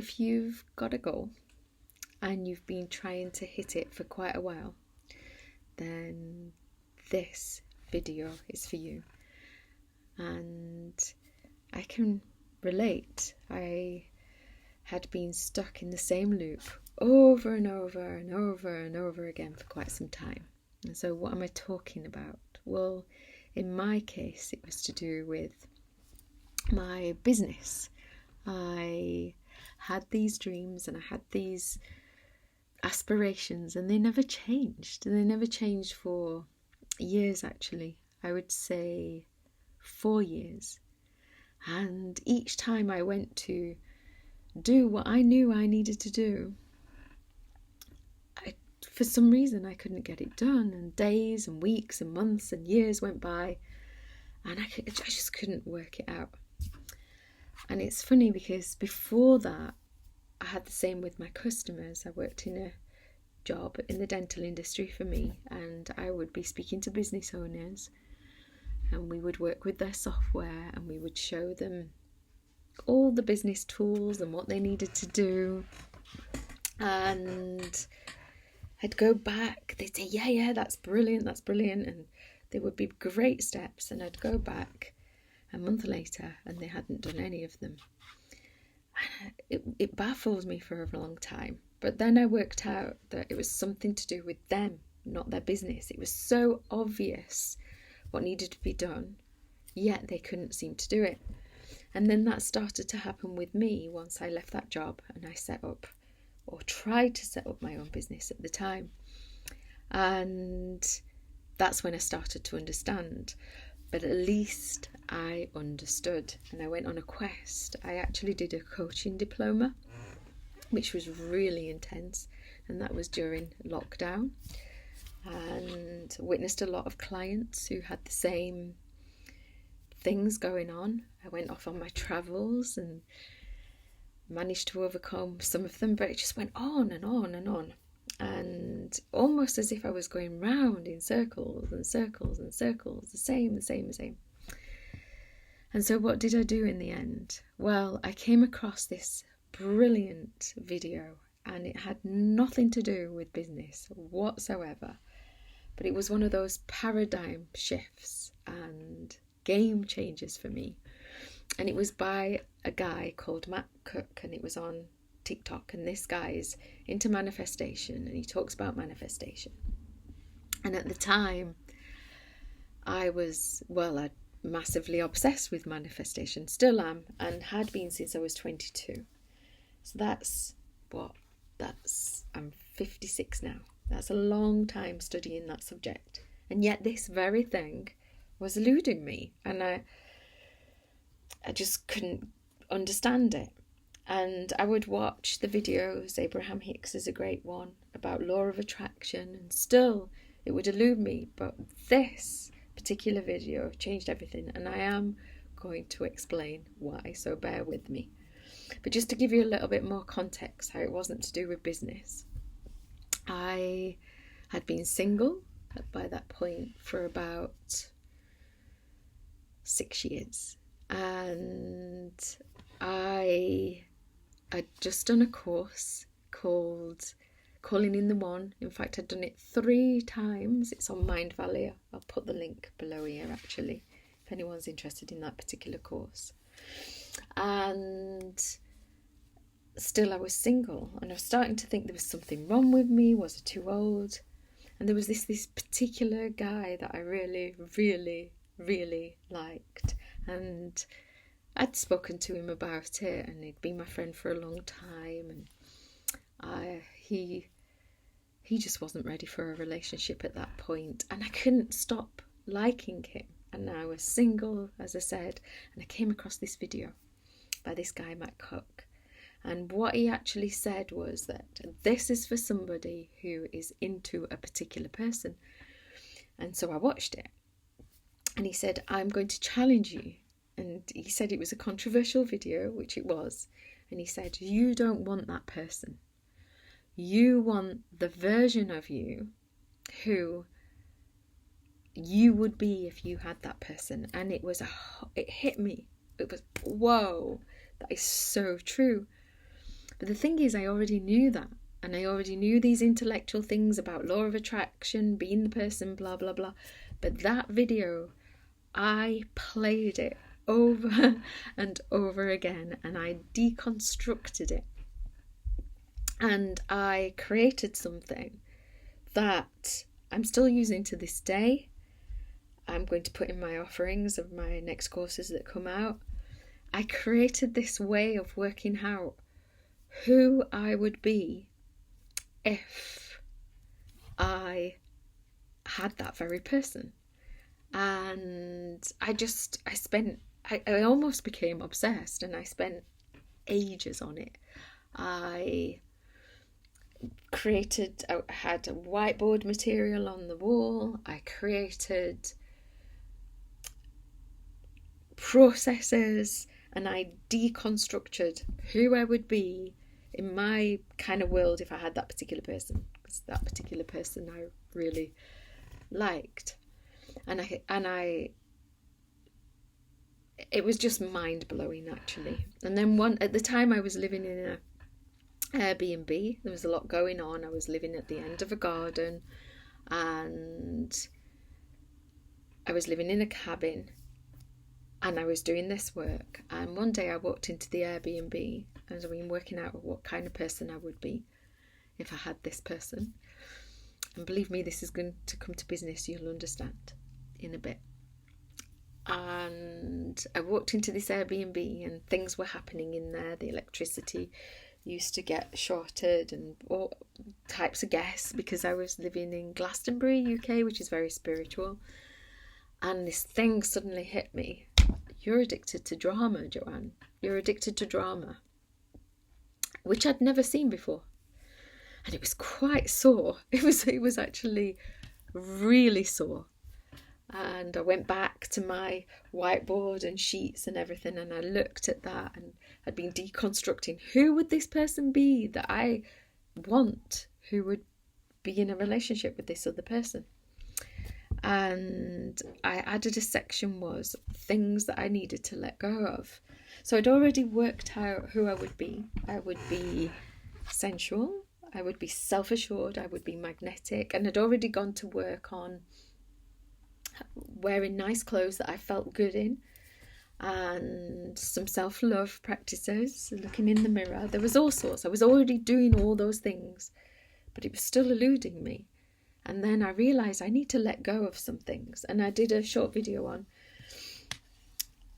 if you've got a goal and you've been trying to hit it for quite a while, then this video is for you. And I can relate. I had been stuck in the same loop over and over and over and over again for quite some time. And so what am I talking about? Well, in my case, it was to do with my business. I had these dreams and I had these aspirations, and they never changed. They never changed for years, actually. I would say 4 years. And each time I went to do what I knew I needed to do, for some reason I couldn't get it done, and days and weeks and months and years went by, and I just couldn't work it out. And it's funny because before that I had the same with my customers. I worked in a job in the dental industry for me, and I would be speaking to business owners, and we would work with their software, and we would show them all the business tools and what they needed to do. And I'd go back, they'd say, yeah, that's brilliant, and there would be great steps, and I'd go back a month later and they hadn't done any of them. It baffled me for a long time, but then I worked out that it was something to do with them, not their business. It was so obvious what needed to be done, yet they couldn't seem to do it. And then that started to happen with me once I left that job and I set up, or tried to set up, my own business at the time. And that's when I started to understand. But at least I understood, and I went on a quest. I actually did a coaching diploma, which was really intense, and that was during lockdown, and witnessed a lot of clients who had the same things going on. I went off on my travels and managed to overcome some of them, but it just went on and on and on, and almost as if I was going round in circles and circles and circles, the same. And so what did I do in the end? Well, I came across this brilliant video, and it had nothing to do with business whatsoever, but it was one of those paradigm shifts and game changers for me. And it was by a guy called Matt Cook, and it was on TikTok, and this guy is into manifestation, and he talks about manifestation. And at the time I'd massively obsessed with manifestation, still am, and had been since I was 22. So I'm 56 now. That's a long time studying that subject, and yet this very thing was eluding me, and I just couldn't understand it. And I would watch the videos. Abraham Hicks is a great one about law of attraction, and still it would elude me. But this particular video changed everything, and I am going to explain why, so bear with me. But just to give you a little bit more context, how it wasn't to do with business. I had been single by that point for about 6 years, and I had just done a course called Calling in the One. In fact, I'd done it 3 times. It's on Mindvalley. I'll put the link below here, actually, if anyone's interested in that particular course. And still I was single, and I was starting to think there was something wrong with me. Was I too old? And there was this particular guy that I really, really, really liked, and I'd spoken to him about it, and he'd been my friend for a long time, and he just wasn't ready for a relationship at that point, and I couldn't stop liking him. And I was single, as I said, and I came across this video by this guy, Matt Cook, and what he actually said was that this is for somebody who is into a particular person. And so I watched it, and he said, I'm going to challenge you. And he said it was a controversial video, which it was, and he said, you don't want that person. You want the version of you who you would be if you had that person. And it hit me. It was, whoa, that is so true. But the thing is, I already knew that. And I already knew these intellectual things about law of attraction, being the person, blah, blah, blah. But that video, I played it over and over again, and I deconstructed it. And I created something that I'm still using to this day. I'm going to put in my offerings of my next courses that come out. I created this way of working out who I would be if I had that very person. And I almost became obsessed, and I spent ages on it. I had a whiteboard material on the wall. I created processes, and I deconstructed who I would be in my kind of world if I had that particular person, because that particular person I really liked. And it was just mind-blowing, actually. And then at the time I was living in an Airbnb. There was a lot going on. I was living at the end of a garden, and I was living in a cabin, and I was doing this work. And one day I walked into the Airbnb, and I've been working out what kind of person I would be if I had this person. And believe me, this is going to come to business. You'll understand in a bit. And I walked into this Airbnb, and things were happening in there. The electricity used to get shorted, and all types of guests, because I was living in Glastonbury, UK, which is very spiritual. And this thing suddenly hit me. You're addicted to drama, Joanne. You're addicted to drama. Which I'd never seen before. And it was quite sore. It was actually really sore. And I went back to my whiteboard and sheets and everything, and I looked at that, and I'd been deconstructing who would this person be that I want, who would be in a relationship with this other person. And I added a section was things that I needed to let go of. So I'd already worked out who I would be. I would be sensual, I would be self-assured, I would be magnetic, and I'd already gone to work on wearing nice clothes that I felt good in, and some self-love practices, looking in the mirror. There was all sorts. I was already doing all those things, but it was still eluding me. And then I realised I need to let go of some things. And I did a short video on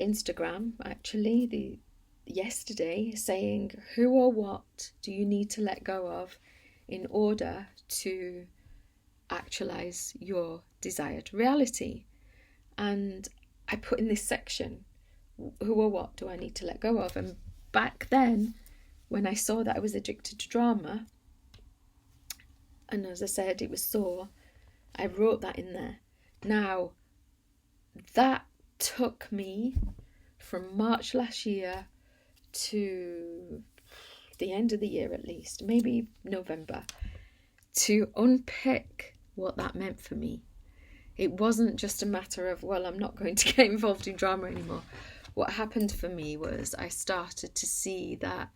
Instagram, actually, yesterday, saying who or what do you need to let go of in order to actualise your desired reality. And I put in this section, who or what do I need to let go of? And back then, when I saw that I was addicted to drama, and as I said, it was sore, I wrote that in there. Now, that took me from March last year to the end of the year, at least, maybe November, to unpick what that meant for me. It wasn't just a matter of, well, I'm not going to get involved in drama anymore. What happened for me was I started to see that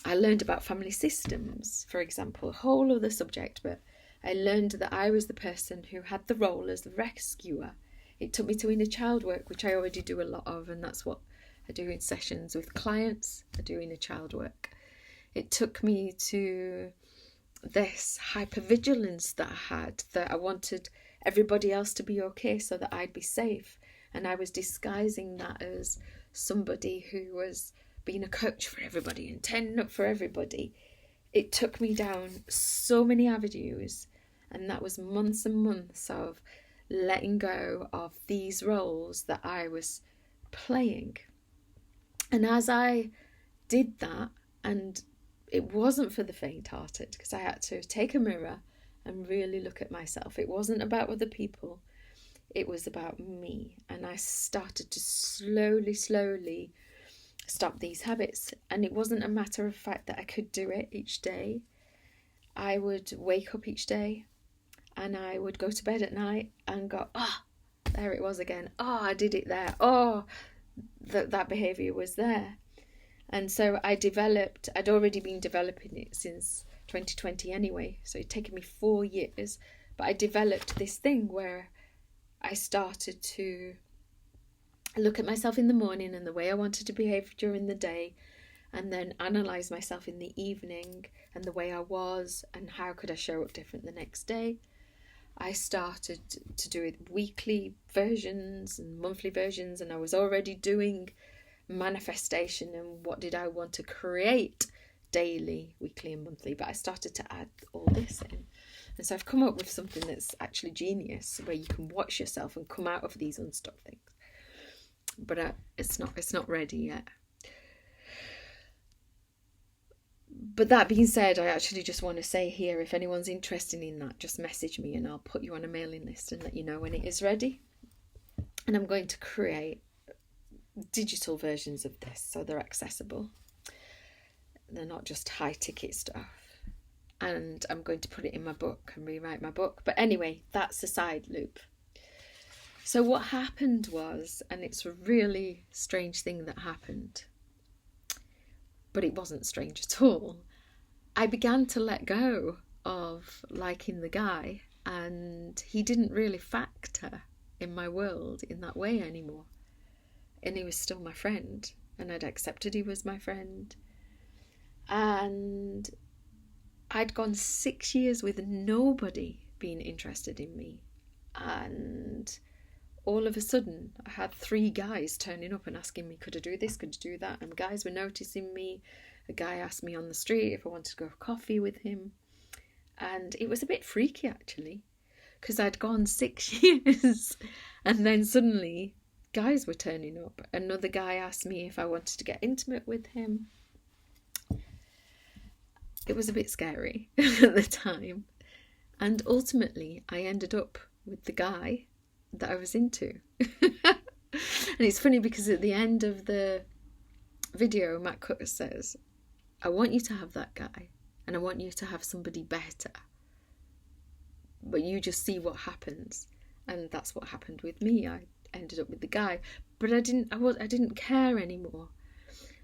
I learned about family systems, for example, a whole other subject, but I learned that I was the person who had the role as the rescuer. It took me to inner child work, which I already do a lot of, and that's what I do in sessions with clients. I do inner child work. It took me to this hypervigilance that I had, that I wanted everybody else to be okay so that I'd be safe. And I was disguising that as somebody who was being a coach for everybody and turning up for everybody. It took me down so many avenues, and that was months and months of letting go of these roles that I was playing. And as I did that, and it wasn't for the faint-hearted, because I had to take a mirror and really look at myself. It wasn't about other people, it was about me. And I started to slowly stop these habits. And it wasn't a matter of fact that I could do it each day. I would wake up each day and I would go to bed at night and go, there it was again. I did it there. That behaviour was there. And so I'd already been developing it since 2020 anyway, so it'd taken me 4 years, but I developed this thing where I started to look at myself in the morning and the way I wanted to behave during the day, and then analyse myself in the evening and the way I was and how could I show up different the next day. I started to do it weekly versions and monthly versions, and I was already doing manifestation and what did I want to create daily, weekly and monthly, but I started to add all this in. And so I've come up with something that's actually genius, where you can watch yourself and come out of these unstuck things. But it's not ready yet. But that being said, I actually just want to say here, if anyone's interested in that, just message me and I'll put you on a mailing list and let you know when it is ready. And I'm going to create digital versions of this so they're accessible. They're not just high ticket stuff. And I'm going to put it in my book and rewrite my book. But anyway, that's a side loop. So what happened was, and it's a really strange thing that happened, but it wasn't strange at all. I began to let go of liking the guy, and he didn't really factor in my world in that way anymore. And he was still my friend, and I'd accepted he was my friend. And I'd gone 6 years with nobody being interested in me. And all of a sudden, I had 3 guys turning up and asking me, could I do this, could I do that? And guys were noticing me. A guy asked me on the street if I wanted to go have coffee with him. And it was a bit freaky, actually, because I'd gone 6 years. And then suddenly, guys were turning up. Another guy asked me if I wanted to get intimate with him. It was a bit scary at the time. And ultimately, I ended up with the guy that I was into. And it's funny because at the end of the video, Matt Cutter says, I want you to have that guy and I want you to have somebody better, but you just see what happens. And that's what happened with me. I ended up with the guy, but I didn't care anymore.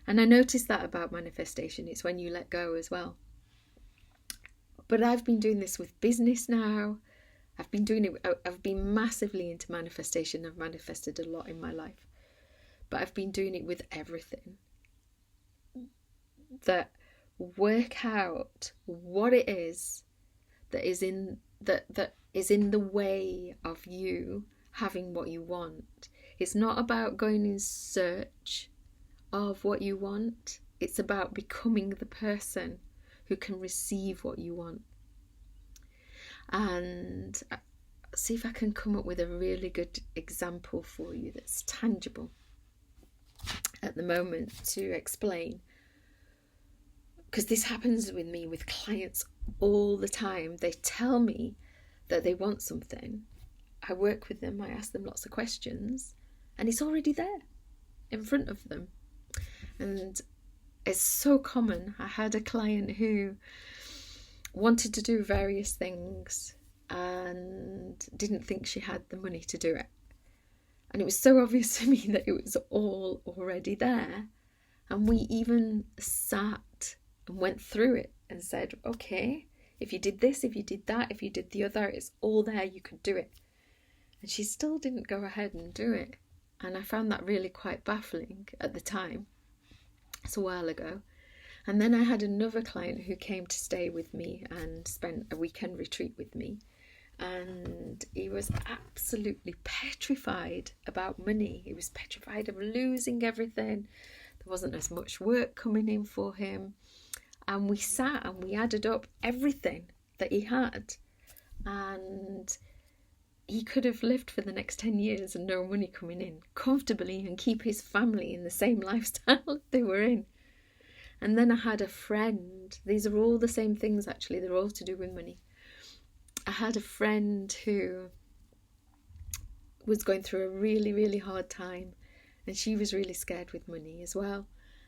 And I noticed that about manifestation. It's when you let go as well. But I've been doing this with business now. I've been massively into manifestation. I've manifested a lot in my life, but I've been doing it with everything. That work out what it is that is in the way of you having what you want. It's not about going in search of what you want. It's about becoming the person who can receive what you want. And see if I can come up with a really good example for you that's tangible at the moment to explain. Because this happens with me with clients all the time. They tell me that they want something. I work with them, I ask them lots of questions, and it's already there in front of them. And it's so common. I had a client who wanted to do various things and didn't think she had the money to do it. And it was so obvious to me that it was all already there. And we even sat and went through it and said, okay, if you did this, if you did that, if you did the other, it's all there, you could do it. And she still didn't go ahead and do it. And I found that really quite baffling at the time. It's a while ago. And then I had another client who came to stay with me and spent a weekend retreat with me. And he was absolutely petrified about money. He was petrified of losing everything. There wasn't as much work coming in for him. And we sat and we added up everything that he had. And he could have lived for the next 10 years and no money coming in comfortably and keep his family in the same lifestyle they were in. And then I had a friend. These are all the same things, actually. They're all to do with money. I had a friend who was going through a really, really hard time. And she was really scared with money as well.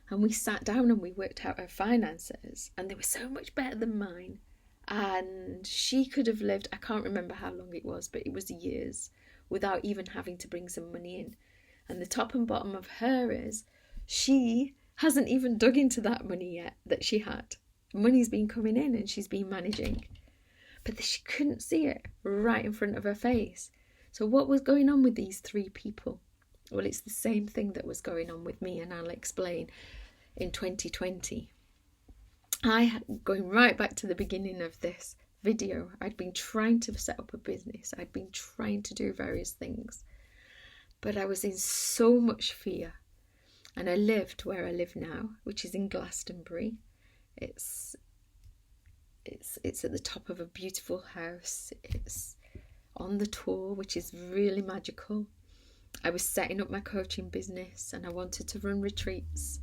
And we sat down and we worked out her finances. And they were so much better than mine. And she could have lived, I can't remember how long it was, but it was years, without even having to bring some money in. And the top and bottom of her is, she hasn't even dug into that money yet that she had. Money's been coming in and she's been managing. But she couldn't see it right in front of her face. So what was going on with these three people? Well, it's the same thing that was going on with me, and I'll explain. In 2020, going right back to the beginning of this video, I'd been trying to set up a business. I'd been trying to do various things, but I was in so much fear. And I lived where I live now, which is in Glastonbury. It's at the top of a beautiful house. It's on the tour, which is really magical. I was setting up my coaching business and I wanted to run retreats.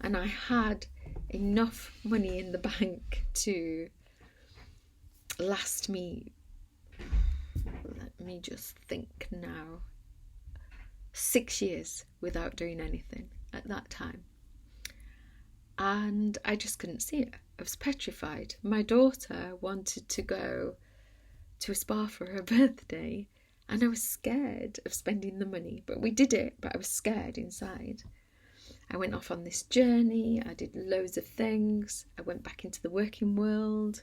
And I had enough money in the bank to last me, let me just think now, 6 years without doing anything at that time. And I just couldn't see it. I was petrified. My daughter wanted to go to a spa for her birthday, and I was scared of spending the money. But we did it, but I was scared inside. I went off on this journey. I did loads of things. I went back into the working world.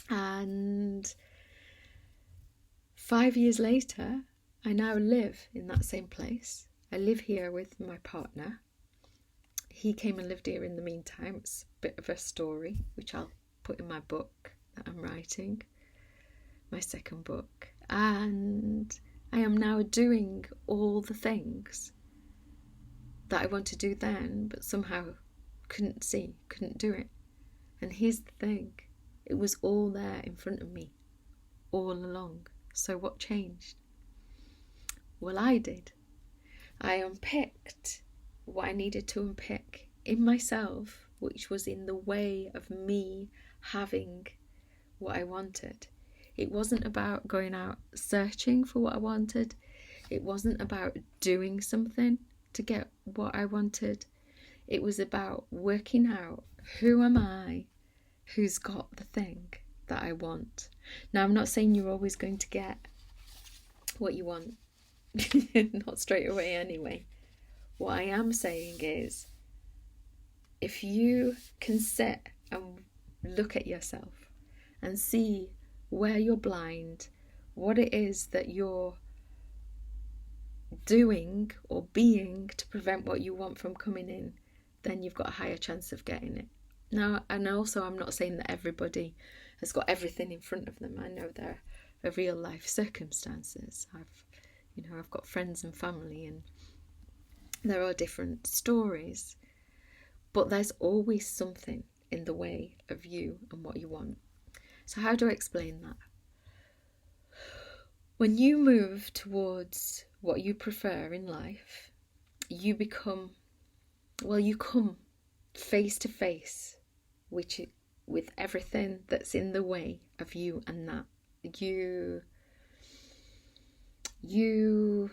And 5 years later, I now live in that same place. I live here with my partner. He came and lived here in the meantime. It's a bit of a story, which I'll put in my book that I'm writing, my second book. And I am now doing all the things that I want to do then, but somehow couldn't do it. And here's the thing, it was all there in front of me all along. So what changed? Well, I did. I unpicked what I needed to unpick in myself, which was in the way of me having what I wanted. It wasn't about going out searching for what I wanted. It wasn't about doing something to get what I wanted. It was about working out, who am I, who's got the thing that I want. Now, I'm not saying you're always going to get what you want, not straight away anyway. What I am saying is, if you can sit and look at yourself and see where you're blind, what it is that you're doing or being to prevent what you want from coming in, then you've got a higher chance of getting it. Now, and also I'm not saying that everybody has got everything in front of them. I know there are real life circumstances. I've got friends and family, and there are different stories, but there's always something in the way of you and what you want. So how do I explain that? When you move towards what you prefer in life, you come face to face with everything that's in the way of you and that. You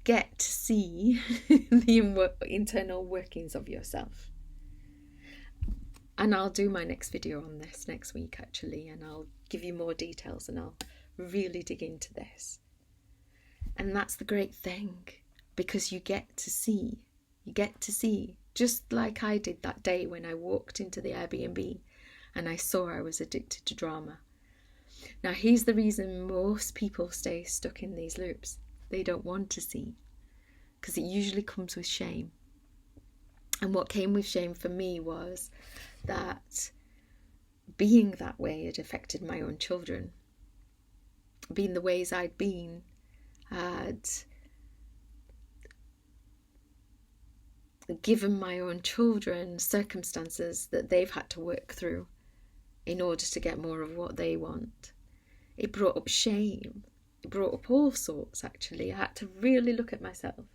get to see the internal workings of yourself. And I'll do my next video on this next week, actually, and I'll give you more details and I'll really dig into this. And that's the great thing, because you get to see, just like I did that day when I walked into the Airbnb and I saw I was addicted to drama. Now, here's the reason most people stay stuck in these loops. They don't want to see, because it usually comes with shame. And what came with shame for me was that being that way had affected my own children. Being the ways I'd been had given my own children circumstances that they've had to work through in order to get more of what they want. It brought up shame. It brought up all sorts, actually. I had to really look at myself.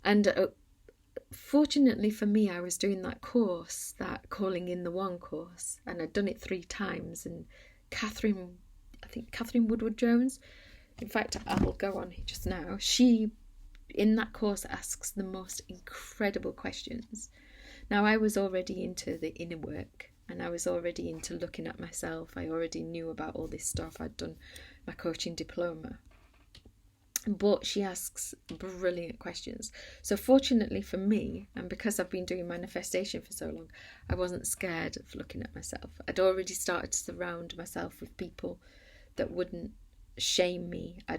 And fortunately for me, I was doing that course, that Calling in the One course, and I'd done it 3 times. And Catherine Woodward-Jones, in fact, I'll go on just now, she, in that course, asks the most incredible questions. Now, I was already into the inner work, and I was already into looking at myself. I already knew about all this stuff. I'd done my coaching diploma. but she asks brilliant questions. So fortunately for me, and because I've been doing manifestation for so long, I wasn't scared of looking at myself. I'd already started to surround myself with people that wouldn't shame me. I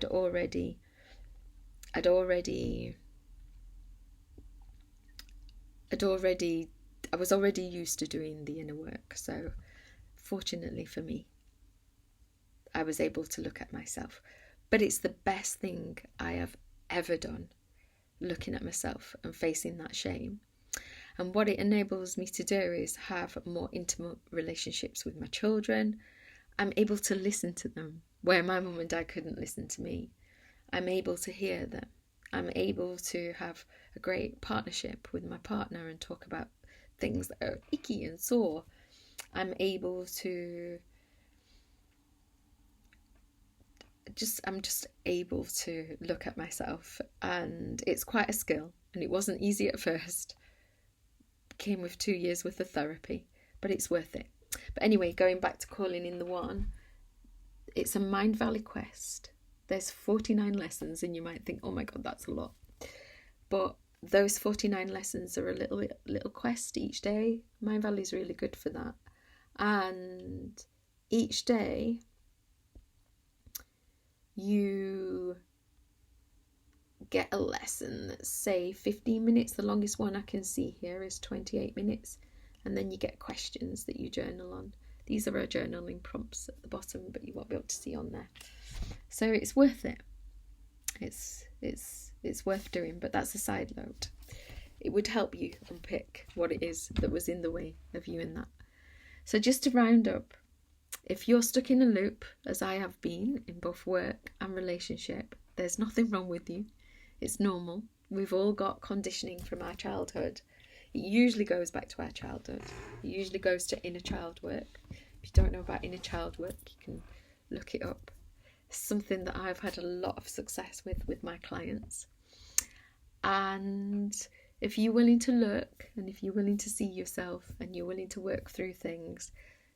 was already used to doing the inner work. So fortunately for me, I was able to look at myself. But it's the best thing I have ever done, looking at myself and facing that shame. And what it enables me to do is have more intimate relationships with my children. I'm able to listen to them where my mum and dad couldn't listen to me. I'm able to hear them. I'm able to have a great partnership with my partner and talk about things that are icky and sore. I'm just able to look at myself, and it's quite a skill, and it wasn't easy at first. It came with 2 years worth of therapy, but it's worth it. But anyway, going back to calling in the one, it's a Mindvalley quest. There's 49 lessons, and you might think, oh my god, that's a lot. But those 49 lessons are a little quest each day. Mindvalley's really good for that. And each day you get a lesson that's, say, 15 minutes. The longest one I can see here is 28 minutes. And then you get questions that you journal on. These are our journaling prompts at the bottom, but you won't be able to see on there. So it's worth it. It's worth doing, but that's a side note. It would help you unpick what it is that was in the way of you in that. So just to round up, if you're stuck in a loop, as I have been in both work and relationship, there's nothing wrong with you. It's normal. We've all got conditioning from our childhood. It usually goes back to our childhood. It usually goes to inner child work. If you don't know about inner child work, you can look it up. It's something that I've had a lot of success with my clients. And if you're willing to look, and if you're willing to see yourself, and you're willing to work through things,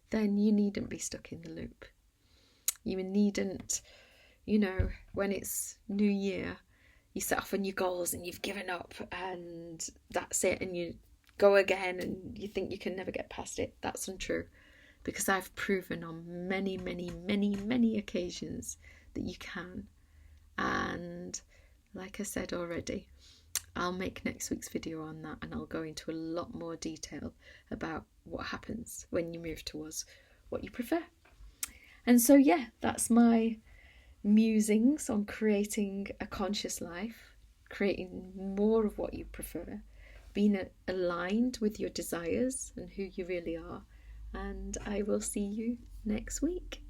then you needn't be stuck in the loop. You needn't, when it's New Year, you set off on your goals and you've given up and that's it, and you go again and you think you can never get past it. That's untrue, because I've proven on many, many, many, many occasions that you can. And like I said already, I'll make next week's video on that, and I'll go into a lot more detail about what happens when you move towards what you prefer. And so, yeah, that's my musings on creating a conscious life, creating more of what you prefer, being aligned with your desires and who you really are. And I will see you next week.